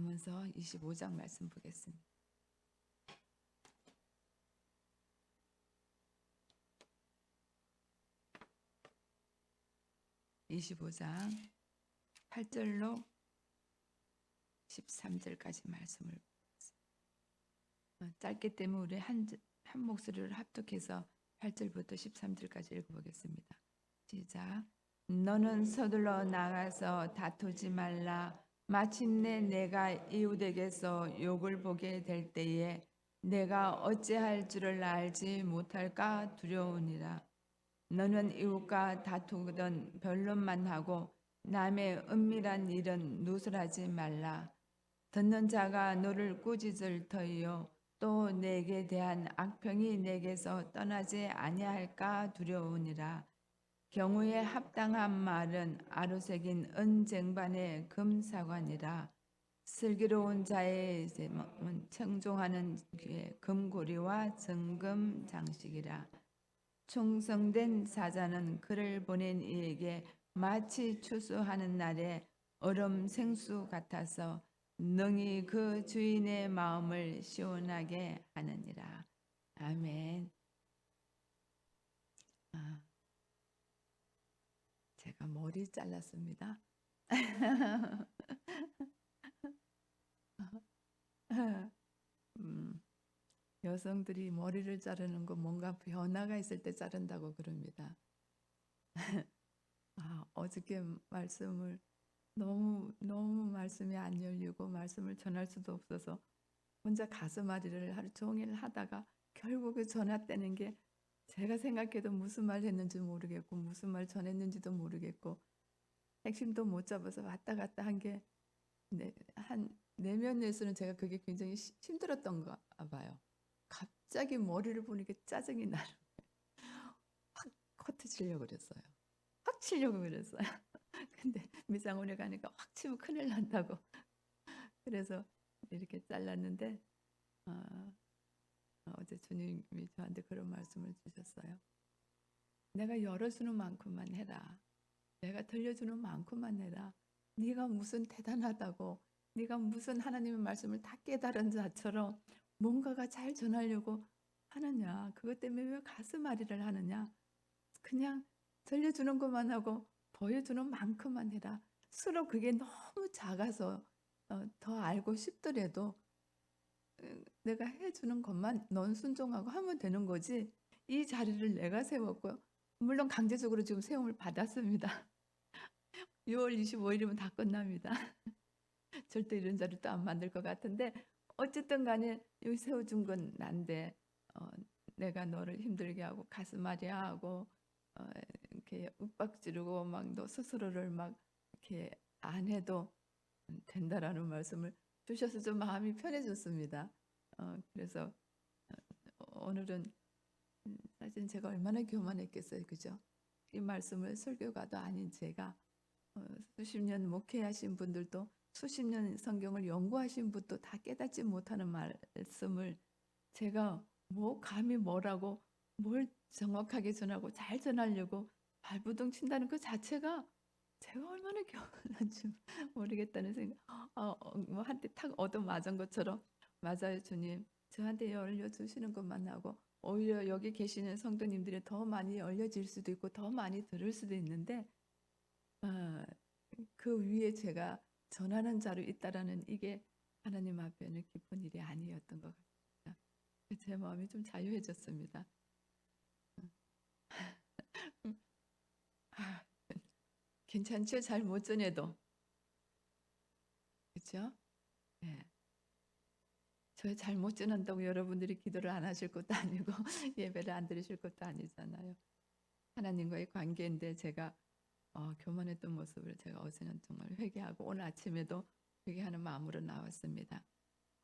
기도하면서 25장 말씀 보겠습니다. 25장 8절로 13절까지 말씀을 짧기 때문에 우리 한 목소리를 합독해서 8절부터 13절까지 읽어보겠습니다. 시작. 너는 서둘러 나가서 다투지 말라. 마침내 내가 이웃에게서 욕을 보게 될 때에 내가 어찌할 줄을 알지 못할까 두려우니라. 너는 이웃과 다투던 변론만 하고 남의 은밀한 일은 누설하지 말라. 듣는 자가 너를 꾸짖을 터이요 또 내게 대한 악평이 내게서 떠나지 아니할까 두려우니라. 경우에 합당한 말은 아루새긴 은쟁반의 금사관이라. 슬기로운 자의 청종하는 귀에 금고리와 정금 장식이라. 충성된 사자는 그를 보낸 이에게 마치 추수하는 날에 얼음 생수 같아서 능히 그 주인의 마음을 시원하게 하느니라. 아멘. 제가 머리 잘랐습니다. 여성들이 머리를 자르는 거 뭔가 변화가 있을 때 자른다고 그럽니다. 어저께 말씀을 너무 말씀이 안 열리고 말씀을 전할 수도 없어서 혼자 가슴앓이를 하루 종일 하다가 결국에 전화되는 게 제가 생각해도 무슨 말 했는지 모르겠고 무슨 말 전했는지도 모르겠고 핵심도 못 잡아서 왔다 갔다 한 게 한 내면에서는 제가 그게 굉장히 힘들었던가 봐요. 갑자기 머리를 보니까 짜증이 나는 확 커트 치려고 그랬어요. 확 치려고 그랬어요. 근데 미장원에 가니까 확 치면 큰일 난다고. 그래서 이렇게 잘랐는데 어제 주님이 저한테 그런 말씀을 주셨어요. 내가 열어주는 만큼만 해라. 내가 들려주는 만큼만 해라. 네가 무슨 대단하다고, 네가 무슨 하나님의 말씀을 다 깨달은 자처럼 뭔가가 잘 전하려고 하느냐. 그것 때문에 왜 가슴앓이를 하느냐. 그냥 들려주는 것만 하고 보여주는 만큼만 해라. 서로 그게 너무 작아서 더 알고 싶더라도 내가 해주는 것만 넌 순종하고 하면 되는 거지. 이 자리를 내가 세웠고 물론 강제적으로 지금 세움을 받았습니다. 6월 25일이면 다 끝납니다. 절대 이런 자리 또 안 만들 것 같은데 어쨌든 간에 여기 세워준 건 난데 내가 너를 힘들게 하고 가슴앓이 하고 이렇게 윽박지르고 막 너 스스로를 막 이렇게 안 해도 된다라는 말씀을 주셔서 좀 마음이 편해졌습니다. 그래서 오늘은 사실 제가 얼마나 교만했겠어요, 그죠? 이 말씀을 설교가도 아닌 제가 수십 년 목회하신 분들도 수십 년 성경을 연구하신 분도 다 깨닫지 못하는 말씀을 제가 뭐 감히 뭐라고 뭘 정확하게 전하고 잘 전하려고 발부둥 친다는 그 자체가 제가 얼마나 교만한지 모르겠다는 생각. 뭐 한테 탁 얻어맞은 것처럼 맞아요, 주님. 저한테 열려주시는 것만 하고 오히려 여기 계시는 성도님들이 더 많이 열려질 수도 있고 더 많이 들을 수도 있는데 그 위에 제가 전하는 자로 있다라는 이게 하나님 앞에는 기쁜 일이 아니었던 것 같습니다. 제 마음이 좀 자유해졌습니다. 괜찮죠? 잘 못 전해도. 그렇죠? 네. 저 잘 못 전한다고 여러분들이 기도를 안 하실 것도 아니고 예배를 안 드리실 것도 아니잖아요. 하나님과의 관계인데 제가 교만했던 모습을 제가 어제는 정말 회개하고 오늘 아침에도 회개하는 마음으로 나왔습니다.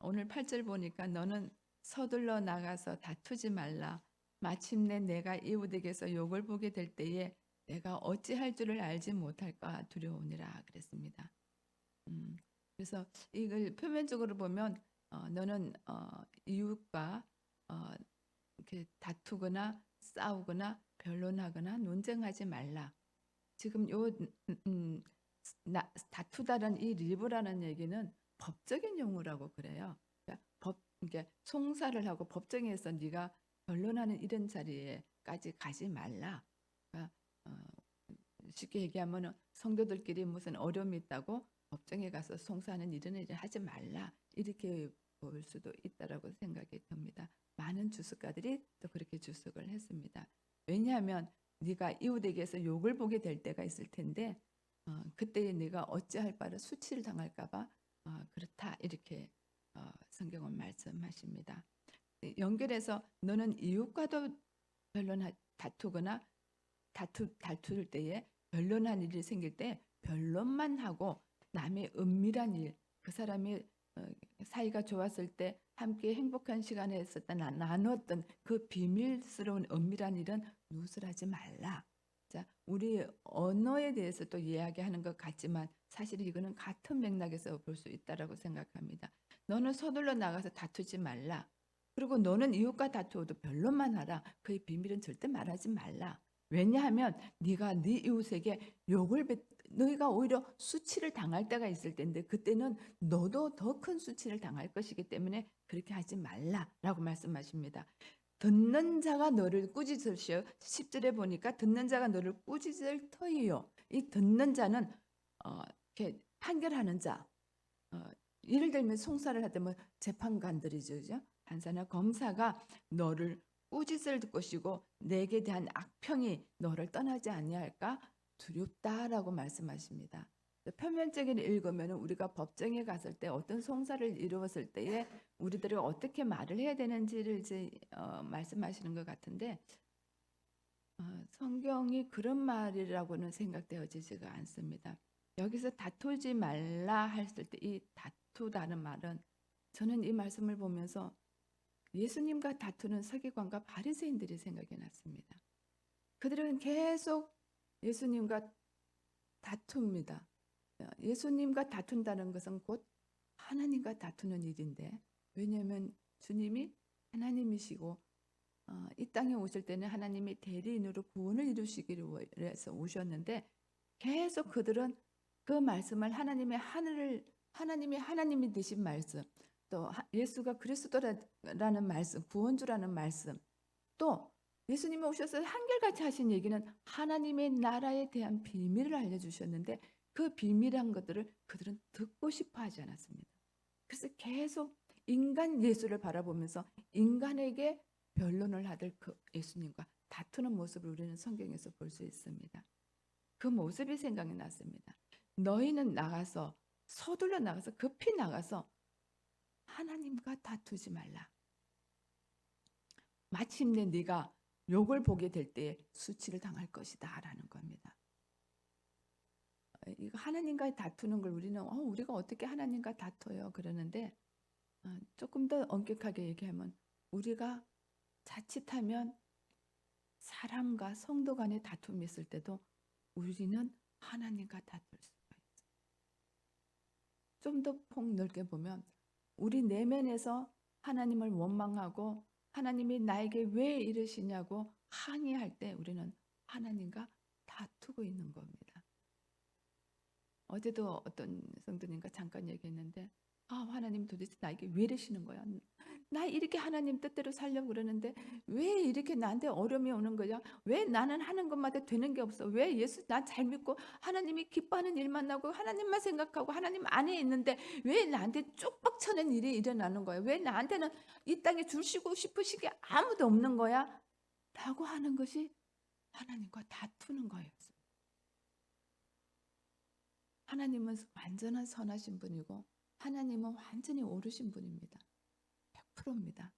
오늘 8절 보니까 너는 서둘러 나가서 다투지 말라. 마침내 내가 이웃에게서 욕을 보게 될 때에 내가 어찌할 줄을 알지 못할까 두려우니라 그랬습니다. 그래서 이걸 표면적으로 보면 너는 이웃과 이렇게 다투거나 싸우거나 변론하거나 논쟁하지 말라. 지금 다투다라는 이 리브라는 얘기는 법적인 용어라고 그래요. 그러니까 이게 송사를 하고 법정에서 네가 변론하는 이런 자리에까지 가지 말라. 그러니까 쉽게 얘기하면은 성도들끼리 무슨 어려움이 있다고 법정에 가서 송사하는 이런 일을 하지 말라. 이렇게 볼 수도 있다라고 생각이 듭니다. 많은 주석가들이 또 그렇게 주석을 했습니다. 왜냐하면 네가 이웃에게서 욕을 보게 될 때가 있을 텐데 그때 네가 어찌할 바를 수치를 당할까 봐 그렇다 이렇게 성경은 말씀하십니다. 연결해서 너는 이웃과도 다투거나 다툴 때에 변론한 일이 생길 때 변론만 하고 남의 은밀한 일, 그 사람이 사이가 좋았을 때 함께 행복한 시간에 있었던 나누었던 그 비밀스러운 은밀한 일은 누설하지 말라. 자, 우리 언어에 대해서 또 이야기하는 것 같지만 사실 이거는 같은 맥락에서 볼 수 있다라고 생각합니다. 너는 서둘러 나가서 다투지 말라. 그리고 너는 이웃과 다투어도 변론만 하라. 그의 비밀은 절대 말하지 말라. 왜냐하면 네가 네 이웃에게 너희가 오히려 수치를 당할 때가 있을 텐데 그때는 너도 더 큰 수치를 당할 것이기 때문에 그렇게 하지 말라라고 말씀하십니다. 듣는 자가 너를 꾸짖으시오. 10절에 보니까 듣는 자가 너를 꾸짖을 터이요. 이 듣는 자는 이렇게 판결하는 자. 예를 들면 송사를 할 때 뭐 재판관들이죠, 그죠? 판사나 검사가 너를 꾸짖을 것이고 내게 대한 악평이 너를 떠나지 아니할까 두렵다라고 말씀하십니다. 표면적인 읽으면 우리가 법정에 갔을 때 어떤 송사를 이루었을 때에 우리들이 어떻게 말을 해야 되는지를 이제 말씀하시는 것 같은데 성경이 그런 말이라고는 생각되어지지가 않습니다. 여기서 다투지 말라 했을 때 이 다투다는 말은 저는 이 말씀을 보면서 예수님과 다투는 서기관과 바리새인들이 생각이 났습니다. 그들은 계속 예수님과 다툽니다. 예수님과 다툰다는 것은 곧 하나님과 다투는 일인데 왜냐하면 주님이 하나님이시고 이 땅에 오실 때는 하나님이 대리인으로 구원을 이루시기 위해서 오셨는데 계속 그들은 그 말씀을 하나님이 하나님이 되신 말씀 또 예수가 그리스도라는 말씀 구원주라는 말씀 또 예수님이 오셔서 한결같이 하신 얘기는 하나님의 나라에 대한 비밀을 알려주셨는데 그 비밀한 것들을 그들은 듣고 싶어 하지 않았습니다. 그래서 계속 인간 예수를 바라보면서 인간에게 변론을 하들 그 예수님과 다투는 모습을 우리는 성경에서 볼 수 있습니다. 그 모습이 생각이 났습니다. 너희는 나가서 서둘러 나가서 급히 나가서 하나님과 다투지 말라. 마침내 네가 욕을 보게 될 때에 수치를 당할 것이다 라는 겁니다. 이거 하나님과 다투는 걸 우리가 어떻게 하나님과 다퉈요 그러는데 조금 더 엄격하게 얘기하면 우리가 자칫하면 사람과 성도 간의 다툼이 있을 때도 우리는 하나님과 다툴 수가 있어요. 좀 더 폭넓게 보면 우리 내면에서 하나님을 원망하고 하나님이 나에게 왜 이러시냐고 항의할 때 우리는 하나님과 다투고 있는 겁니다. 어제도 어떤 성도님과 잠깐 얘기했는데 하나님 도대체 나에게 왜 이러시는 거야? 나 이렇게 하나님 뜻대로 살려고 그러는데 왜 이렇게 나한테 어려움이 오는 거야? 왜 나는 하는 것마다 되는 게 없어? 왜 예수 나 잘 믿고 하나님이 기뻐하는 일만 나고 하나님만 생각하고 하나님 안에 있는데 왜 나한테 쪽박 쳐는 일이 일어나는 거야? 왜 나한테는 이 땅에 주시고 싶으신 게 아무도 없는 거야? 라고 하는 것이 하나님과 다투는 거였어요. 하나님은 완전한 선하신 분이고 하나님은 완전히 옳으신 분입니다. 100%입니다.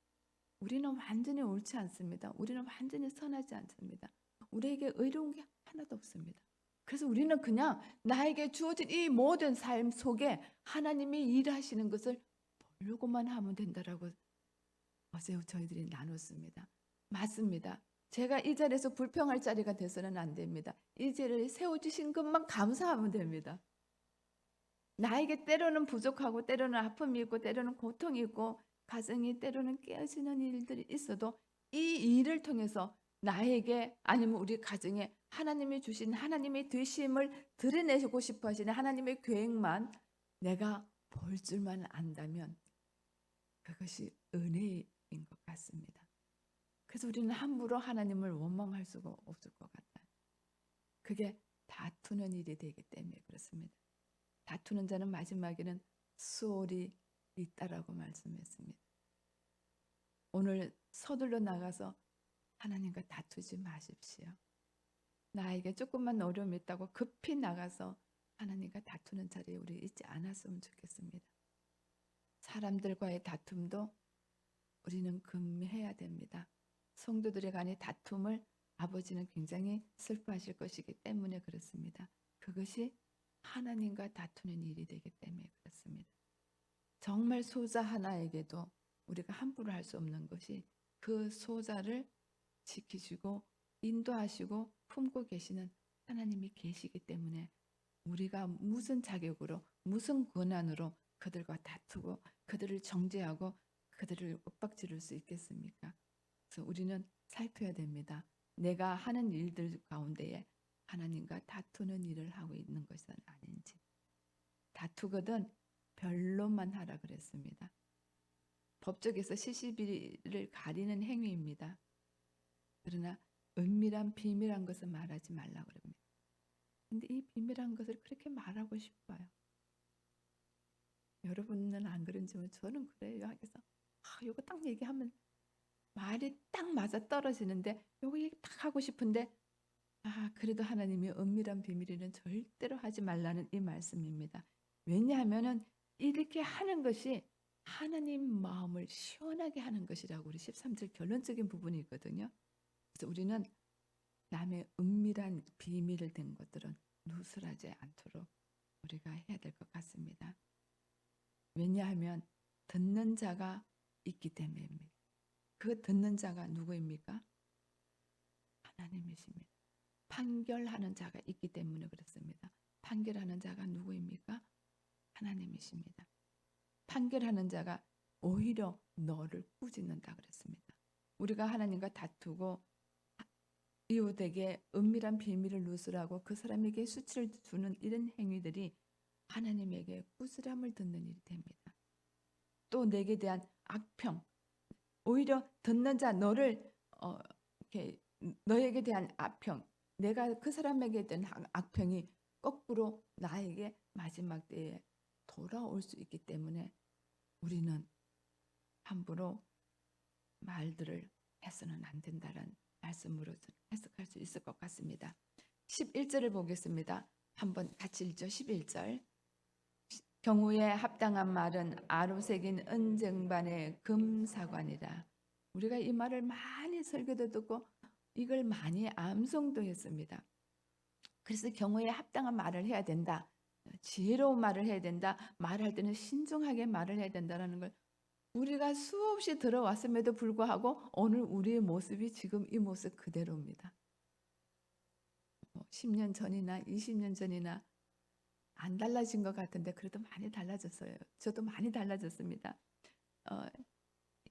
우리는 완전히 옳지 않습니다. 우리는 완전히 선하지 않습니다. 우리에게 의로운 게 하나도 없습니다. 그래서 우리는 그냥 나에게 주어진 이 모든 삶 속에 하나님이 일하시는 것을 보려고만 하면 된다라고 어제 저희들이 나눴습니다. 맞습니다. 제가 이 자리에서 불평할 자리가 돼서는 안 됩니다. 이 자리에 세워주신 것만 감사하면 됩니다. 나에게 때로는 부족하고 때로는 아픔이 있고 때로는 고통이 있고 가정이 때로는 깨어지는 일들이 있어도 이 일을 통해서 나에게 아니면 우리 가정에 하나님이 주신 하나님의 되심을 드러내고 싶어 하시는 하나님의 계획만 내가 볼 줄만 안다면 그것이 은혜인 것 같습니다. 그래서 우리는 함부로 하나님을 원망할 수가 없을 것 같아요. 그게 다투는 일이 되기 때문에 그렇습니다. 다투는 자는 마지막에는 수월이 있다라고 말씀했습니다. 오늘 서둘러 나가서 하나님과 다투지 마십시오. 나에게 조금만 어려움이 있다고 급히 나가서 하나님과 다투는 자리에 우리 있지 않았으면 좋겠습니다. 사람들과의 다툼도 우리는 금해야 됩니다. 성도들의 간의 다툼을 아버지는 굉장히 슬퍼하실 것이기 때문에 그렇습니다. 그것이 하나님과 다투는 일이 되기 때문에 그렇습니다. 정말 소자 하나에게도 우리가 함부로 할 수 없는 것이 그 소자를 지키시고 인도하시고 품고 계시는 하나님이 계시기 때문에 우리가 무슨 자격으로 무슨 권한으로 그들과 다투고 그들을 정죄하고 그들을 윽박지를 수 있겠습니까? 그래서 우리는 살펴야 됩니다. 내가 하는 일들 가운데에 하나님과 다투는 일을 하고 있는 것은 아닌지. 다투거든 변론만 하라 그랬습니다. 법적에서 시시비를 가리는 행위입니다. 그러나 은밀한 비밀한 것을 말하지 말라고 그럽니다. 근데 이 비밀한 것을 그렇게 말하고 싶어요. 여러분은 안 그런지만 저는 그래요. 그래서 이거 딱 얘기하면 말이 딱 맞아 떨어지는데 요거 얘기 딱 하고 싶은데 그래도 하나님이 은밀한 비밀에는 절대로 하지 말라는 이 말씀입니다. 왜냐하면은 이렇게 하는 것이 하나님 마음을 시원하게 하는 것이라고 우리 13절 결론적인 부분이 있거든요. 그래서 우리는 남의 은밀한 비밀을 된 것들은 누설하지 않도록 우리가 해야 될 것 같습니다. 왜냐하면 듣는 자가 있기 때문입니다. 그 듣는 자가 누구입니까? 하나님이십니다. 판결하는 자가 있기 때문에 그렇습니다. 판결하는 자가 누구입니까? 하나님이십니다. 판결하는 자가 오히려 너를 꾸짖는다 그랬습니다. 우리가 하나님과 다투고 이웃에게 은밀한 비밀을 누설하고 그 사람에게 수치를 주는 이런 행위들이 하나님에게 꾸지람을 듣는 일이 됩니다. 또 내게 대한 악평, 오히려 듣는 자 너를 이렇게 너에게 대한 악평, 내가 그 사람에게 대한 악평이 거꾸로 나에게 마지막 때에 돌아올 수 있기 때문에 우리는 함부로 말들을 해서는 안 된다는 말씀으로 해석할 수 있을 것 같습니다. 11절을 보겠습니다. 한번 같이 읽죠. 11절. 경우에 합당한 말은 아로새긴 은쟁반의 금사관이라. 우리가 이 말을 많이 설교도 듣고 이걸 많이 암송도 했습니다. 그래서 경우에 합당한 말을 해야 된다. 지혜로운 말을 해야 된다. 말할 때는 신중하게 말을 해야 된다는 걸 우리가 수없이 들어왔음에도 불구하고 오늘 우리의 모습이 지금 이 모습 그대로입니다. 10년 전이나 20년 전이나 안 달라진 것 같은데 그래도 많이 달라졌어요. 저도 많이 달라졌습니다.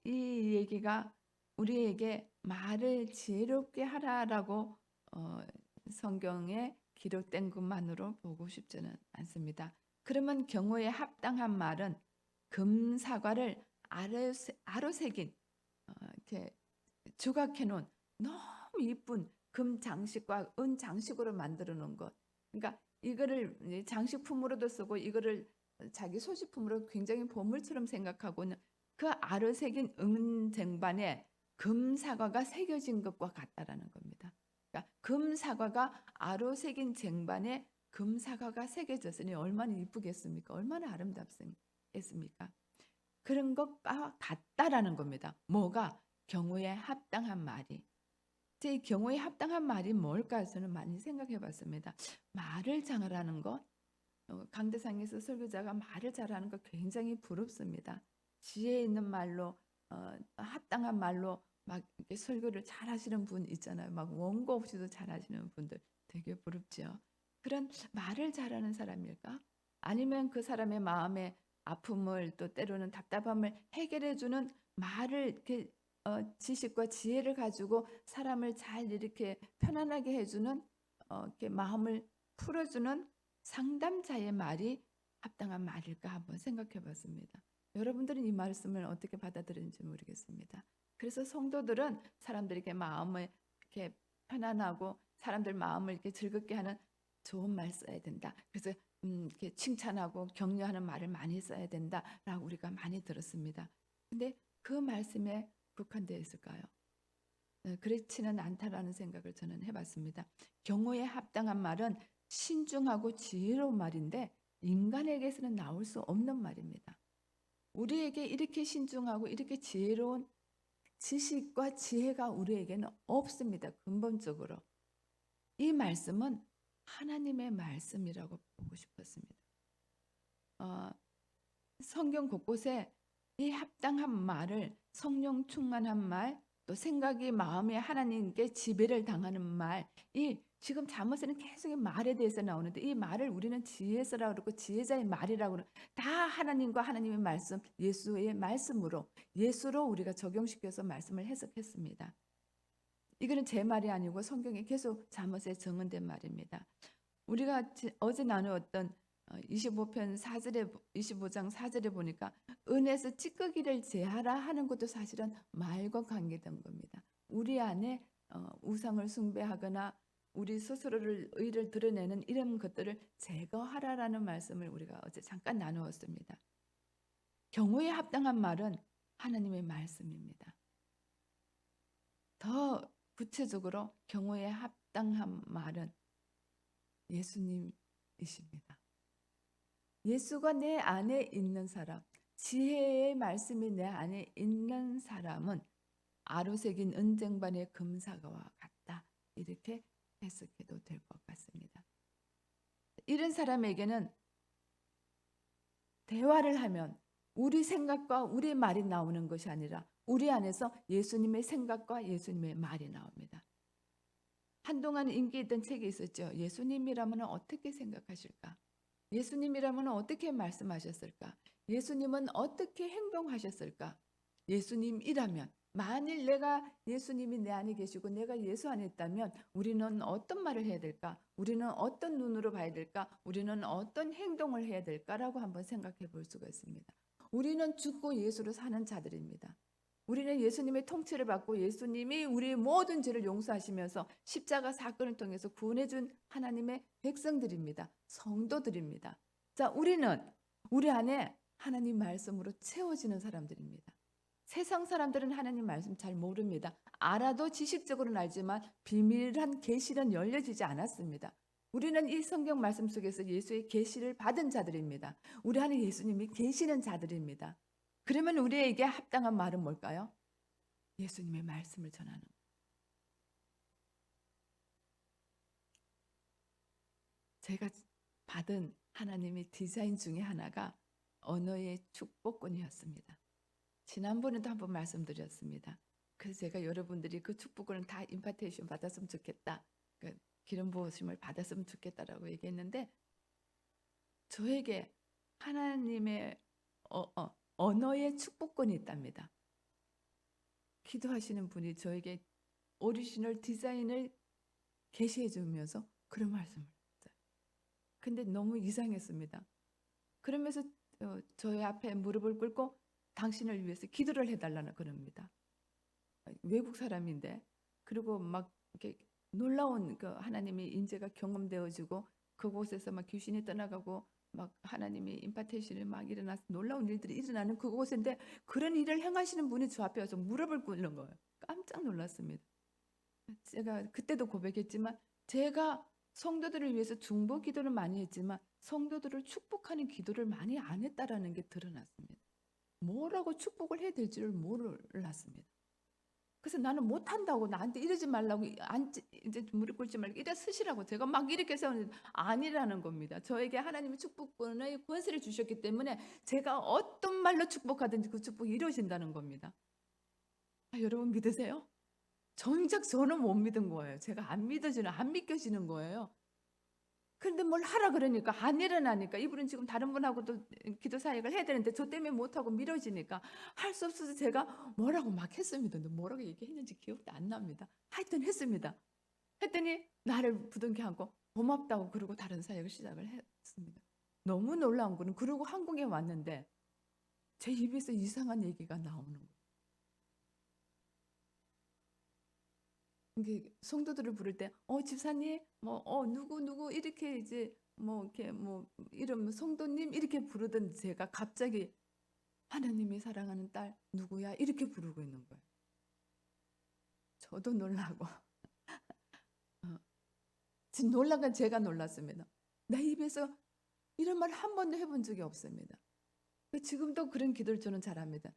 이 얘기가 우리에게 말을 지혜롭게 하라라고 성경에 기록된 것만으로 보고 싶지는 않습니다. 그러면 경우에 합당한 말은 금사과를 아로새긴 이렇게 조각해 놓은 너무 이쁜 금 장식과 은 장식으로 만들어 놓은 것. 그러니까 이거를 장식품으로도 쓰고 이거를 자기 소지품으로 굉장히 보물처럼 생각하고는 그 아로새긴 은 쟁반에 금 사과가 새겨진 것과 같다라는 겁니다. 그러니까 금 사과가 아로새긴 쟁반에 금 사과가 새겨졌으니 얼마나 이쁘겠습니까? 얼마나 아름답겠습니까? 그런 것과 같다라는 겁니다. 뭐가? 경우에 합당한 말이. 제 경우에 합당한 말이 뭘까 저는 많이 생각해 봤습니다. 말을 잘하는 것. 강대상에서 설교자가 말을 잘하는 거 굉장히 부럽습니다. 지혜 있는 말로 합당한 말로 막 이렇게 설교를 잘하시는 분 있잖아요. 막 원고 없이도 잘하시는 분들 되게 부럽죠. 그런 말을 잘하는 사람일까? 아니면 그 사람의 마음에 아픔을 또 때로는 답답함을 해결해주는 말을 이렇게 지식과 지혜를 가지고 사람을 잘 이렇게 편안하게 해주는 이렇게 마음을 풀어주는 상담자의 말이 합당한 말일까 한번 생각해 봤습니다. 여러분들은 이 말씀을 어떻게 받아들이는지 모르겠습니다. 그래서 성도들은 사람들에게 마음을 이렇게 편안하고 사람들 마음을 이렇게 즐겁게 하는 좋은 말 써야 된다. 그래서 이렇게 칭찬하고 격려하는 말을 많이 써야 된다라고 우리가 많이 들었습니다. 근데 그 말씀에 국한되어 있을까요? 그렇지는 않다라는 생각을 저는 해봤습니다. 경우에 합당한 말은 신중하고 지혜로운 말인데 인간에게서는 나올 수 없는 말입니다. 우리에게 이렇게 신중하고 이렇게 지혜로운 지식과 지혜가 우리에게는 없습니다. 근본적으로. 이 말씀은 하나님의 말씀이라고 보고 싶었습니다. 성경 곳곳에 이 합당한 말을 성령 충만한 말, 또 생각이 마음에 하나님께 지배를 당하는 말, 이 지금 잠언에는 계속 이 말에 대해서 나오는데 이 말을 우리는 지혜서라고 그러고 지혜자의 말이라고 그러고 다 하나님과 하나님의 말씀, 예수의 말씀으로 예수로 우리가 적용시켜서 말씀을 해석했습니다. 이거는 제 말이 아니고 성경에 계속 잠언에 정언된 말입니다. 우리가 어제 나누었던 25편 4절에 25장 4절에 보니까 은에서 찌꺼기를 제하라 하는 것도 사실은 말과 관계된 겁니다. 우리 안에 우상을 숭배하거나 우리 스스로를 의를 드러내는 이런 것들을 제거하라라는 말씀을 우리가 어제 잠깐 나누었습니다. 경우에 합당한 말은 하나님의 말씀입니다. 더 구체적으로 경우에 합당한 말은 예수님이십니다. 예수가 내 안에 있는 사람, 지혜의 말씀이 내 안에 있는 사람은 아로새긴 은쟁반의 금사과와 같다. 이렇게 해석해도 될 것 같습니다. 이런 사람에게는 대화를 하면 우리 생각과 우리 말이 나오는 것이 아니라 우리 안에서 예수님의 생각과 예수님의 말이 나옵니다. 한동안 인기 있던 책이 있었죠. 예수님이라면 어떻게 생각하실까? 예수님이라면 어떻게 말씀하셨을까? 예수님은 어떻게 행동하셨을까? 예수님이라면 만일 내가 예수님이 내 안에 계시고 내가 예수 안에 있다면 우리는 어떤 말을 해야 될까? 우리는 어떤 눈으로 봐야 될까? 우리는 어떤 행동을 해야 될까라고 한번 생각해 볼 수가 있습니다. 우리는 죽고 예수로 사는 자들입니다. 우리는 예수님의 통치를 받고 예수님이 우리의 모든 죄를 용서하시면서 십자가 사건을 통해서 구원해 준 하나님의 백성들입니다. 성도들입니다. 자, 우리는 우리 안에 하나님 말씀으로 채워지는 사람들입니다. 세상 사람들은 하나님 말씀 잘 모릅니다. 알아도 지식적으로는 알지만 비밀한 계시는 열려지지 않았습니다. 우리는 이 성경 말씀 속에서 예수의 계시를 받은 자들입니다. 우리 안에 예수님이 계시는 자들입니다. 그러면 우리에게 합당한 말은 뭘까요? 예수님의 말씀을 전하는 것. 제가 받은 하나님의 디자인 중에 하나가 언어의 축복권이었습니다. 지난번에도 한번 말씀드렸습니다. 그래서 제가 여러분들이 그 축복권을 다 임파테이션 받았으면 좋겠다. 그 기름 부으심을 받았으면 좋겠다라고 얘기했는데 저에게 하나님의 언어의 축복권이 있답니다. 기도하시는 분이 저에게 오리지널 디자인을 게시해 주면서 그런 말씀을 했어요. 근데 너무 이상했습니다. 그러면서 저의 앞에 무릎을 꿇고 당신을 위해서 기도를 해달라는 그럽니다. 외국 사람인데 그리고 막 이렇게 놀라운 그 하나님의 인재가 경험되어지고 그곳에서 막 귀신이 떠나가고 막 하나님의 임파테이션이 막 일어나서 놀라운 일들이 일어나는 그곳인데 그런 일을 행하시는 분이 저 앞에 와서 무릎을 꿇는 거예요. 깜짝 놀랐습니다. 제가 그때도 고백했지만 제가 성도들을 위해서 중보 기도를 많이 했지만 성도들을 축복하는 기도를 많이 안 했다라는 게 드러났습니다. 뭐라고 축복을 해야 될지를 몰랐습니다. 그래서 나는 못한다고 나한테 이러지 말라고 이제 무릎 꿇지 말고 이래 쓰시라고 제가 막 이렇게 세우는데 아니라는 겁니다. 저에게 하나님의 축복권의 권세를 주셨기 때문에 제가 어떤 말로 축복하든지 그 축복이 이루어진다는 겁니다. 여러분 믿으세요? 정작 저는 못 믿은 거예요. 제가 안 믿겨지는 거예요. 그런데 뭘 하라 그러니까 안 일어나니까 이분은 지금 다른 분하고도 기도 사역을 해야 되는데 저 때문에 못하고 미뤄지니까 할 수 없어서 제가 뭐라고 막 했습니다. 근데 뭐라고 얘기했는지 기억도 안 납니다. 하여튼 했습니다. 했더니 나를 부둥켜 안고 고맙다고 그러고 다른 사역을 시작을 했습니다. 너무 놀라운 거는 그리고 한국에 왔는데 제 입에서 이상한 얘기가 나오는 거예요. 이게 성도들을 부를 때 집사님 뭐 누구 이렇게 이제 뭐 이렇게 뭐 이름 성도님 이렇게 부르던 제가 갑자기 하나님이 사랑하는 딸 누구야 이렇게 부르고 있는 거예요. 저도 놀라고 지금 놀란 건 제가 놀랐습니다. 내 입에서 이런 말 한 번도 해본 적이 없습니다. 지금도 그런 기도를 저는 잘합니다.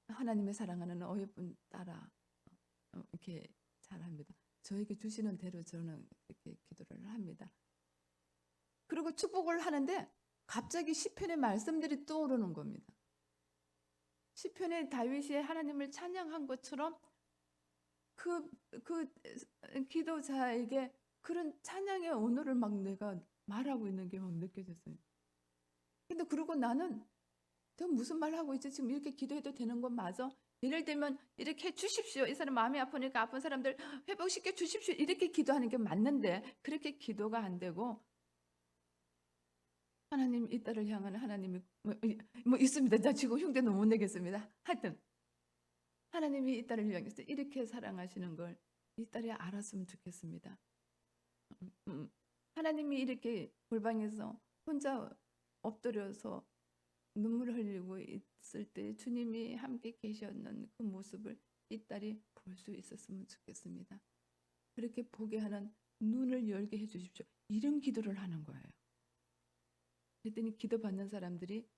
하나님의 사랑하는 어여쁜 딸아 이렇게 잘합니다. 저에게 주시는 대로 저는 이렇게 기도를 합니다. 그리고 축복을 하는데 갑자기 시편의 말씀들이 떠오르는 겁니다. 시편의 다윗이 하나님을 찬양한 것처럼 그 기도자에게 그런 찬양의 언어를 막 내가 말하고 있는 게 막 느껴졌어요. 근데 그러고 나는 내가 무슨 말 하고 있지? 지금 이렇게 기도해도 되는 건 맞아? 예를 들면 이렇게 해 주십시오. 이 사람 마음이 아프니까 아픈 사람들 회복시켜 주십시오. 이렇게 기도하는 게 맞는데 그렇게 기도가 안 되고 하나님 이 딸을 향하는 하나님이 뭐 있습니다. 나 지금 흉내 너무 못 내겠습니다. 하여튼 하나님이 이 딸을 향해서 이렇게 사랑하시는 걸 이 딸이 알았으면 좋겠습니다. 하나님이 이렇게 골방에서 혼자 엎드려서 눈물을 흘리고 있을 때 주님이 함께 계셨는 그 모습을 이 딸이 볼 수 있었으면 좋겠습니다. 그렇게 보게 하는 눈을 열게 해주십시오. 이런 기도를 하는 거예요. 그랬더니 기도받는 사람들이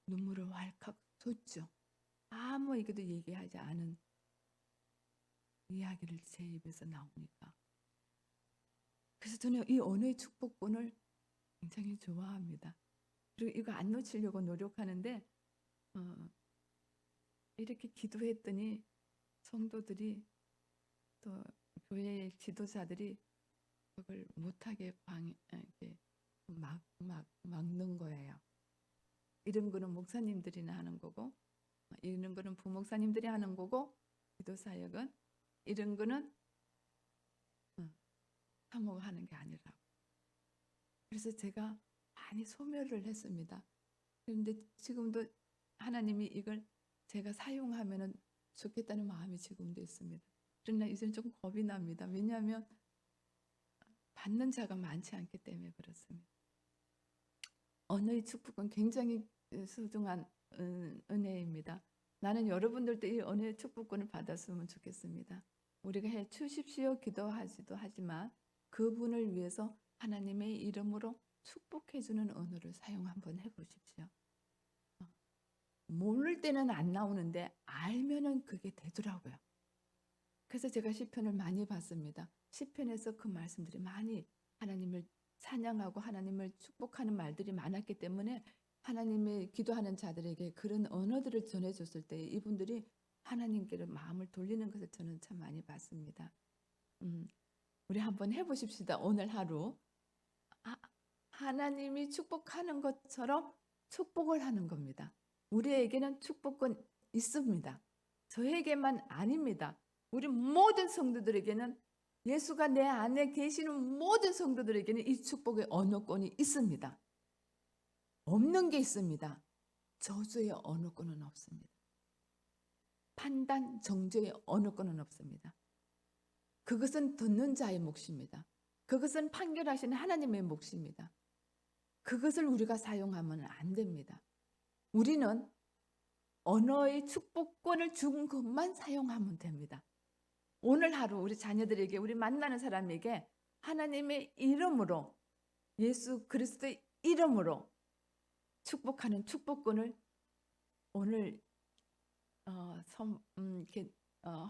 눈물을 왈칵 쏟죠. 아무 얘기도 얘기하지 않은 이야기를 제 입에서 나오니까. 그래서 저는 이 언어의 축복권을 굉장히 좋아합니다. 그리고 이거 안 놓치려고 노력하는데 이렇게 기도했더니 성도들이 또 교회의 지도자들이 그걸 못하게 이렇게 막는 거예요. 이런 거는 목사님들이나 하는 거고 이런 거는 부목사님들이 하는 거고 기도 사역은 이런 거는 사모가 하는 게 아니라고. 그래서 제가 많이 소멸을 했습니다. 그런데 지금도 하나님이 이걸 제가 사용하면 좋겠다는 마음이 지금도 있습니다. 그러나 이제는 조금 겁이 납니다. 왜냐하면 받는 자가 많지 않기 때문에 그렇습니다. 언어의 축복은 굉장히 소중한 은혜입니다. 나는 여러분들도 이 언어의 축복권을 받았으면 좋겠습니다. 우리가 해 주십시오 기도하지도 하지만 그분을 위해서 하나님의 이름으로 축복해주는 언어를 사용 한번 해보십시오. 모를 때는 안 나오는데 알면은 그게 되더라고요. 그래서 제가 시편을 많이 봤습니다. 시편에서 그 말씀들이 많이 하나님을 찬양하고 하나님을 축복하는 말들이 많았기 때문에 하나님의 기도하는 자들에게 그런 언어들을 전해줬을 때 이분들이 하나님께로 마음을 돌리는 것을 저는 참 많이 봤습니다. 우리 한번 해보십시다. 오늘 하루 하나님이 축복하는 것처럼 축복을 하는 겁니다. 우리에게는 축복은 있습니다. 저에게만 아닙니다. 우리 모든 성도들에게는 예수가 내 안에 계시는 모든 성도들에게는 이 축복의 언어권이 있습니다. 없는 게 있습니다. 저주의 언어권은 없습니다. 판단, 정죄의 언어권은 없습니다. 그것은 듣는 자의 몫입니다. 그것은 판결하시는 하나님의 몫입니다. 그것을 우리가 사용하면 안 됩니다. 우리는 언어의 축복권을 준 것만 사용하면 됩니다. 오늘 하루 우리 자녀들에게 우리 만나는 사람에게 하나님의 이름으로 예수 그리스도의 이름으로 축복하는 축복권을 오늘 이렇게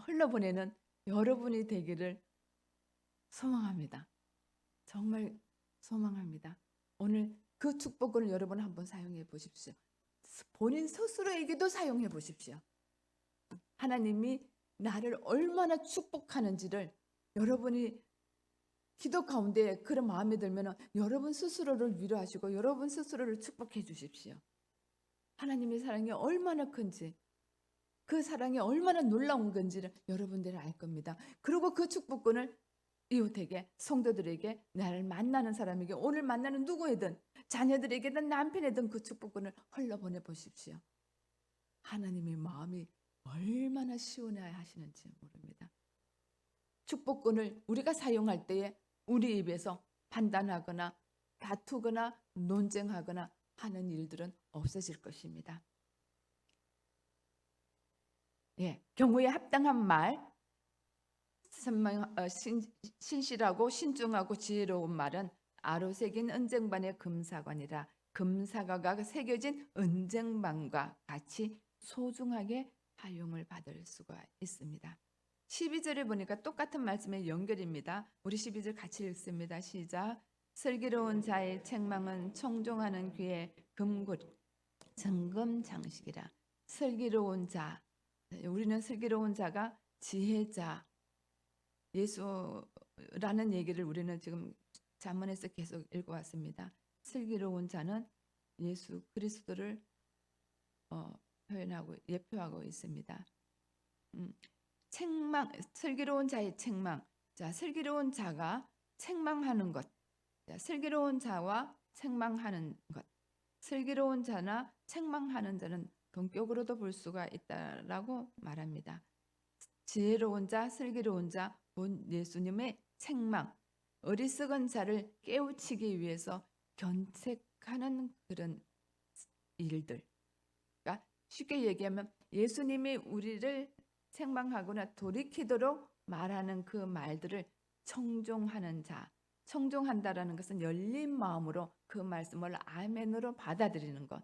흘러보내는 여러분이 되기를 소망합니다. 정말 소망합니다. 오늘 그 축복권을 여러분 한번 사용해 보십시오. 본인 스스로에게도 사용해 보십시오. 하나님이 나를 얼마나 축복하는지를 여러분이 기도 가운데 그런 마음이 들면 여러분 스스로를 위로하시고 여러분 스스로를 축복해 주십시오. 하나님의 사랑이 얼마나 큰지 그 사랑이 얼마나 놀라운 건지를 여러분들이 알 겁니다. 그리고 그 축복권을 이웃에게, 성도들에게, 나를 만나는 사람에게, 오늘 만나는 누구에든, 자녀들에게든 남편에든 그 축복권을 흘러보내 보십시오. 하나님의 마음이 얼마나 시원해야 하시는지 모릅니다. 축복권을 우리가 사용할 때에 우리 입에서 판단하거나 다투거나 논쟁하거나 하는 일들은 없어질 것입니다. 경우에 합당한 말, 신실하고 신중하고 지혜로운 말은 아로 새긴 은쟁반의 금사관이라 금사과가 새겨진 은쟁반과 같이 소중하게 사용을 받을 수가 있습니다. 12절에 보니까 똑같은 말씀의 연결입니다. 우리 12절 같이 읽습니다. 시작. 슬기로운 자의 책망은 청종하는 귀에 금고 정금 장식이라. 슬기로운 자, 우리는 슬기로운 자가 지혜자, 예수라는 얘기를 우리는 지금 잠언에서 계속 읽어왔습니다. 슬기로운 자는 예수 그리스도를 표현하고 예표하고 있습니다. 책망, 슬기로운 자의 책망. 자, 슬기로운 자가 책망하는 것. 자, 슬기로운 자와 책망하는 것. 슬기로운 자나 책망하는 자는 동격으로도 볼 수가 있다라고 말합니다. 지혜로운 자, 슬기로운 자, 본 예수님의 책망, 어리석은 자를 깨우치기 위해서 견책하는 그런 일들. 그러니까 쉽게 얘기하면 예수님이 우리를 책망하거나 돌이키도록 말하는 그 말들을 청종하는 자. 청종한다라는 것은 열린 마음으로 그 말씀을 아멘으로 받아들이는 것.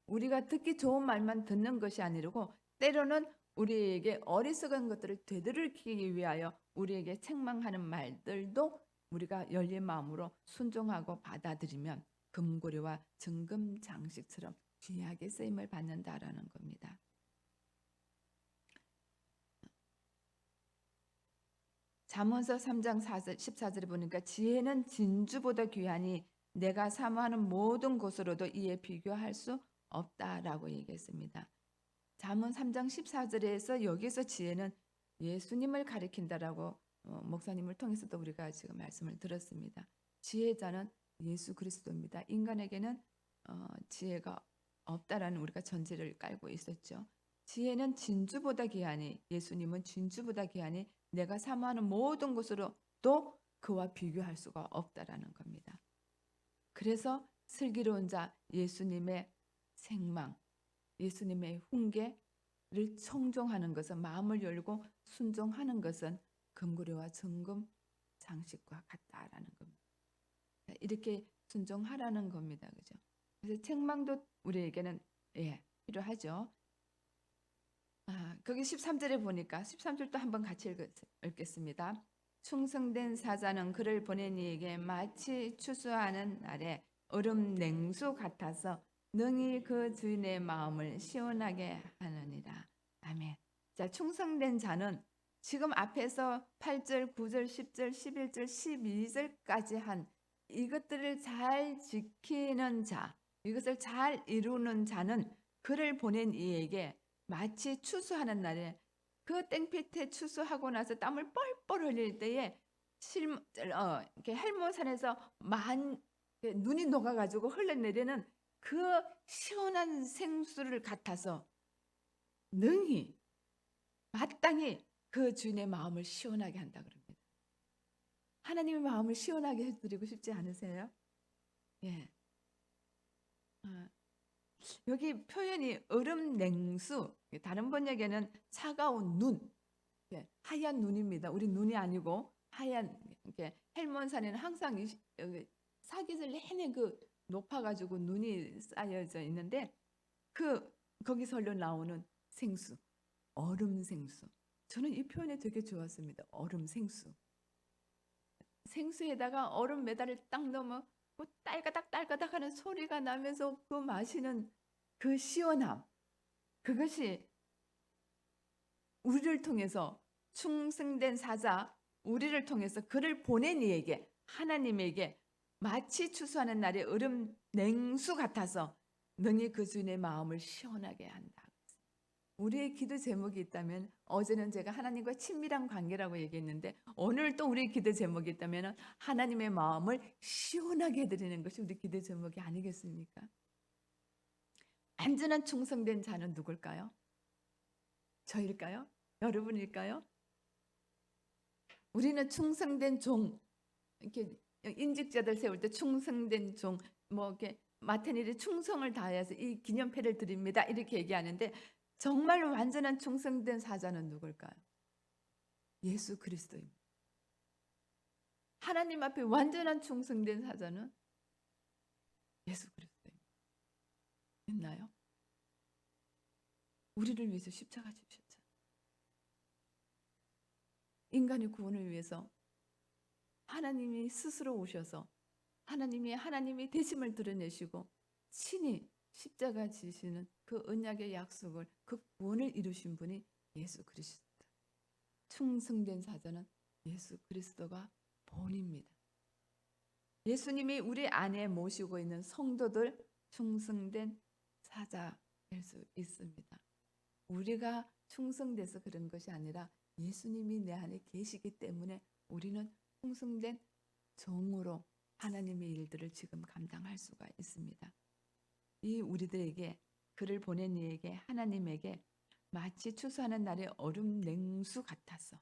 우리가 듣기 좋은 말만 듣는 것이 아니고 때로는 우리에게 어리석은 것들을 되돌이키기 위하여 우리에게 책망하는 말들도 우리가 열린 마음으로 순종하고 받아들이면 금고리와 정금 장식처럼 귀하게 쓰임을 받는다라는 겁니다. 잠언서 3장 14절에 보니까 지혜는 진주보다 귀하니 내가 사모하는 모든 것으로도 이에 비교할 수 없다라고 얘기했습니다. 잠언 3장 14절에서 여기서 지혜는 예수님을 가리킨다라고 목사님을 통해서도 우리가 지금 말씀을 들었습니다. 지혜자는 예수 그리스도입니다. 인간에게는 지혜가 없다라는 우리가 전제를 깔고 있었죠. 지혜는 진주보다 귀하니 예수님은 진주보다 귀하니 내가 사모하는 모든 것으로도 그와 비교할 수가 없다라는 겁니다. 그래서 슬기로운 자 예수님의 생망, 예수님의 훈계를 청종하는 것은 마음을 열고 순종하는 것은 금고리와 정금 장식과 같다라는 겁니다. 이렇게 순종하라는 겁니다. 그죠? 그래서 책망도 우리에게는 필요하죠. 거기 13절에 보니까 13절도 한번 같이 읽겠습니다. 충성된 사자는 그를 보낸 이에게 마치 추수하는 날에 얼음 냉수 같아서 능히 그 주인의 마음을 시원하게 하느니라. 아멘. 자, 충성된 자는 지금 앞에서 8절, 9절, 10절, 11절, 12절까지 한 이것들을 잘 지키는 자, 이것을 잘 이루는 자는 그를 보낸 이에게 마치 추수하는 날에 그 땡볕에 추수하고 나서 땀을 뻘뻘 흘릴 때에 이렇게 헬몬산에서 눈이 녹아가지고 흘러내리는 그 시원한 생수를 같아서 능히 마땅히 그 주인의 마음을 시원하게 한다 그럽니다. 하나님의 마음을 시원하게 해드리고 싶지 않으세요? 예. 여기 표현이 얼음 냉수, 다른 번역에는 차가운 눈, 하얀 눈입니다. 우리 눈이 아니고 하얀, 헬몬산에는 항상 사계절 내내 높아가지고 눈이 쌓여져 있는데 거기서 흘러 나오는 생수, 얼음 생수. 저는 이 표현이 되게 좋았습니다. 얼음 생수. 생수에다가 얼음 메달을 딱 넣으면 딸가닥 하는 소리가 나면서 그 마시는 그 시원함, 그것이 우리를 통해서 충성된 사자, 우리를 통해서 그를 보낸 이에게, 하나님에게 마치 추수하는 날의 얼음 냉수 같아서 능히 그 주인의 마음을 시원하게 한다. 우리의 기도 제목이 있다면 어제는 제가 하나님과 친밀한 관계라고 얘기했는데 오늘 또 우리의 기도 제목이 있다면 하나님의 마음을 시원하게 해드리는 것이 우리 기도 제목이 아니겠습니까? 완전한 충성된 자는 누굴까요? 저일까요? 여러분일까요? 우리는 충성된 종, 이렇게 인직자들 세울 때 충성된 종, 뭐 이렇게 맡은 일에 충성을 다해서 이 기념패를 드립니다. 이렇게 얘기하는데 정말 완전한 충성된 사자는 누굴까요? 예수 그리스도입니다. 하나님 앞에 완전한 충성된 사자는 예수 그리스도입니다. 있나요? 우리를 위해서 십자가 지셨죠. 인간의 구원을 위해서 하나님이 스스로 오셔서 하나님이 대심을 드러내시고 친히 십자가 지시는 그 언약의 약속을 그 구원을 이루신 분이 예수 그리스도. 충성된 사자는 예수 그리스도가 본입니다. 예수님이 우리 안에 모시고 있는 성도들 충성된 사자일 수 있습니다. 우리가 충성돼서 그런 것이 아니라 예수님이 내 안에 계시기 때문에 우리는 충성된 종으로 하나님의 일들을 지금 감당할 수가 있습니다. 이 우리들에게 그를 보낸 이에게 하나님에게 마치 추수하는 날의 얼음 냉수 같았어.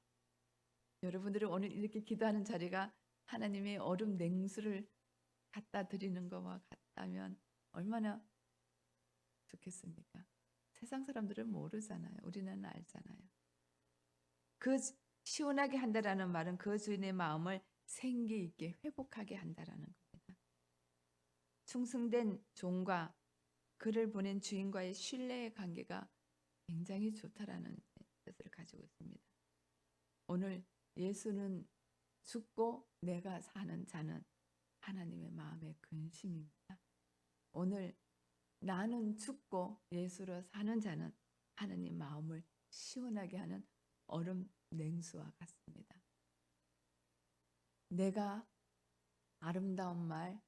여러분들이 오늘 이렇게 기도하는 자리가 하나님의 얼음 냉수를 갖다 드리는 것과 같다면 얼마나 좋겠습니까? 세상 사람들은 모르잖아요. 우리는 알잖아요. 그 시원하게 한다라는 말은 그 주인의 마음을 생기 있게 회복하게 한다라는 겁니다. 충성된 종과 그를 보낸 주인과의 신뢰의 관계가 굉장히 좋다라는 뜻을 가지고 있습니다. 오늘 예수는 죽고 내가 사는 자는 하나님의 마음의 근심입니다. 오늘 나는 죽고 예수로 사는 자는 하나님 마음을 시원하게 하는 얼음 냉수와 같습니다. 내가 아름다운 말,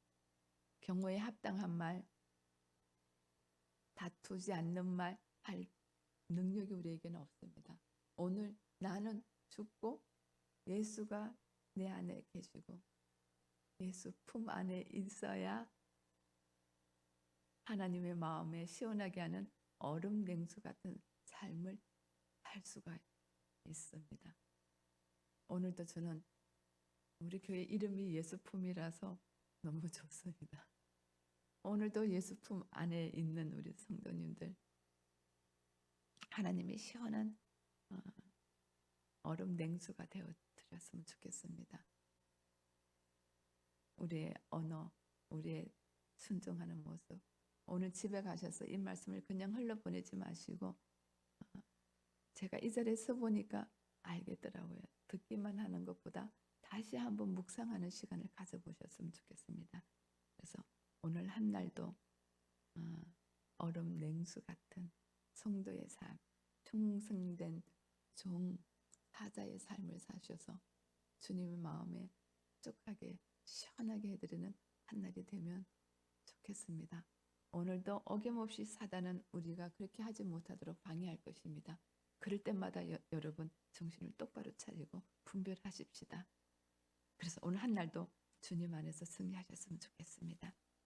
경호에 합당한 말, 다투지 않는 말 할 능력이 우리에게는 없습니다. 오늘 나는 죽고 예수가 내 안에 계시고 예수 품 안에 있어야 하나님의 마음에 시원하게 하는 얼음 냉수 같은 삶을 살 수가 있습니다. 오늘도 저는 우리 교회 이름이 예수품이라서 너무 좋습니다. 오늘도 예수품 안에 있는 우리 성도님들 하나님의 시원한 얼음 냉수가 되어 드렸으면 좋겠습니다. 우리의 언어, 우리의 순종하는 모습. 오늘 집에 가셔서 이 말씀을 그냥 흘려보내지 마시고 제가 이 자리에 서보니까 알겠더라고요. 듣기만 하는 것보다 다시 한번 묵상하는 시간을 가져보셨으면 좋겠습니다. 그래서 오늘 한 날도 얼음 냉수 같은 성도의 삶, 충성된 종, 사자의 삶을 사셔서 주님의 마음에 촉하게 시원하게 해드리는 한 날이 되면 좋겠습니다. 오늘도 어김없이 사단은 우리가 그렇게 하지 못하도록 방해할 것입니다. 그럴 때마다 여러분 정신을 똑바로 차리고 분별하십시다. 그래서 오늘 한 날도 주님 안에서 승리하셨으면 좋겠습니다.